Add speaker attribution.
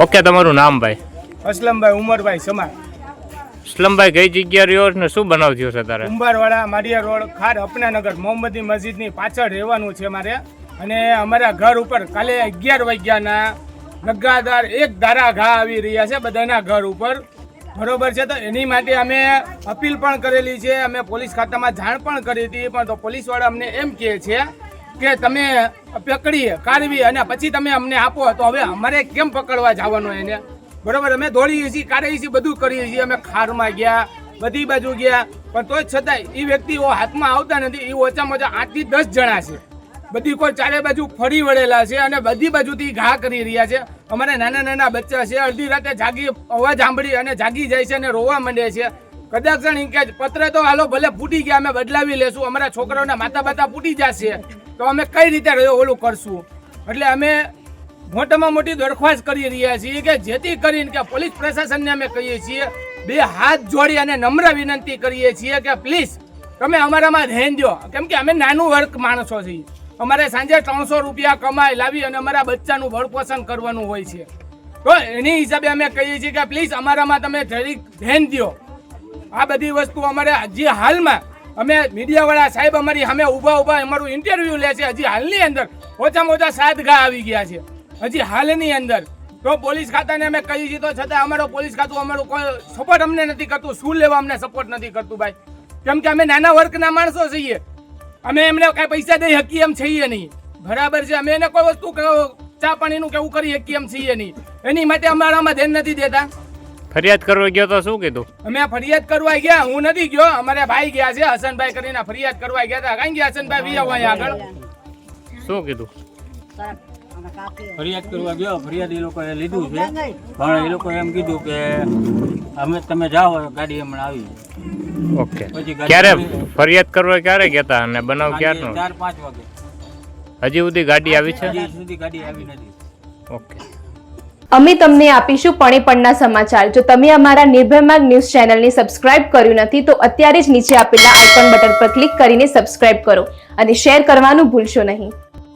Speaker 1: Okay, તમારું નામ ભાઈ?
Speaker 2: અસલમભાઈ ઉમરભાઈ સમાર.
Speaker 1: અસલમભાઈ, કઈ જગ્યા રહ્યો ને શું બનાવ થયો છે તારે?
Speaker 2: ઉંબારવાડા મારિયા રોડ ખાર અપનાનગર મોહમ્મદી મસ્જિદની પાછળ રહેવાનું છે મારે. અને અમારા ઘર ઉપર કાલે 11 વાગ્યાના લગાતાર એક ધારા ઘા આવી રહ્યા છે બધાના ઘર ઉપર, બરોબર છે. તો એની માટે અમે અપીલ પણ કરેલી છે, અમે પોલીસ ખાતામાં જાણ પણ કરી હતી, પણ તો પોલીસવાળા અમને એમ કહે છે કે તમે પકડી કાઢવી અને પછી તમે અમને આપો. તો હવે અમારે કેમ પકડવા જવાનો એને? બરોબર, અમે દોડીએ છીએ, કાઢીએ છીએ, બધું કરીએ છીએ. અમે ખારમાં ગયા, બધી બાજુ ગયા, પણ તોય છતાંય એ વ્યક્તિઓ હાથમાં આવતા નથી. એ ઓછામાં ઓછા 8 થી 10 જણા છે, બધી કોઈ ચારે બાજુ ફરી વળેલા છે અને બધી બાજુથી ઘા કરી રહ્યા છે. અમારે નાના નાના બચ્ચા છે, અડધી રાતે જાગી અવાજ સાંભળી અને જાગી જાય છે અને રોવા માંડે છે. કદાચ કે પત્ર તો હાલો ભલે ફૂટી ગયા, અમે બદલાવી લેશું, અમારા છોકરાઓના માતા બાતા ફૂટી જશે, તો અમે કઈ રીતે ઓલું કરશું? એટલે અમે મોટામાં મોટી દરખાસ્ત કરી રહ્યા છીએ કે જેથી કરીને કે પોલીસ પ્રશાસનને અમે કહીએ છીએ, 2 હાથ જોડી અને નમ્ર વિનંતી કરીએ છીએ કે પ્લીઝ તમે અમારામાં ધ્યાન દો, કેમ કે અમે નાનું વર્ગ માણસો છીએ. અમારે સાંજે 300 રૂપિયા કમાઈ લાવી અને અમારા બચ્ચાનું ભરપોષણ કરવાનું હોય છે. તો એની હિસાબે અમે કહીએ છીએ કે પ્લીઝ અમારામાં તમે જરીક ધ્યાન દો. આ બધી વસ્તુ અમારે હજી હાલમાં અમે મીડિયાવાળા સાહેબ અમારી સામે ઊભા અમારું ઇન્ટરવ્યૂ લે છે. હજી હાલની અંદર ઓછામાં ઓછા 7 ઘા આવી ગયા છે હજી હાલની અંદર. તો પોલીસ ખાતાને અમે કહીએ છીએ, તો છતાં અમારો પોલીસ ખાતું અમારું કોઈ સપોર્ટ અમને નથી કરતું. શું લેવા અમને સપોર્ટ નથી કરતું ભાઈ? કેમ કે અમે નાના વર્ગના માણસો છીએ, અમે એમને કાંઈ પૈસા દઈ શકીએ એમ છીએ નહીં, બરાબર છે. અમે એને કોઈ વસ્તુ ચા પાણીનું કેવું કરી શકીએ એમ છીએ નહીં. એની માટે અમારામાં ધ્યાન નથી દેતા.
Speaker 1: ફરિયાદ કરવા ગયો તો શું કીધું?
Speaker 2: અમે ફરિયાદ કરવા ગયા, હું નથી ગયો, અમારે ભાઈ ગયા છે હસનભાઈ કરીને ફરિયાદ કરવા ગયા હતા. કઈ ગયા હસનભાઈ? વિયાવ આગળ
Speaker 1: શું કીધું?
Speaker 3: ફરિયાદ કરવા ગયો, ફરિયાદ એ લોકોએ લીધું છે, પણ એ લોકોએ એમ કીધું કે અમે તમે જાઓ, ગાડી હમણાં આવી.
Speaker 1: ઓકે, ક્યારે ફરિયાદ કરવા ક્યારે ગયા હતા અને બનાવ ક્યારનો?
Speaker 3: 4-5 વાગે.
Speaker 1: હજી સુધી ગાડી આવી છે?
Speaker 3: હજી સુધી ગાડી આવી નથી.
Speaker 1: ઓકે,
Speaker 4: અમે તમને આપીશું પણેપણના સમાચાર. જો તમે અમારા નિર્ભય માર્ગ ન્યૂઝ ચેનલને સબસ્ક્રાઇબ કર્યું નથી તો અત્યારે જ નીચે આપેલા આઇકોન બટન પર ક્લિક કરીને સબસ્ક્રાઇબ કરો અને શેર કરવાનું ભૂલશો નહીં.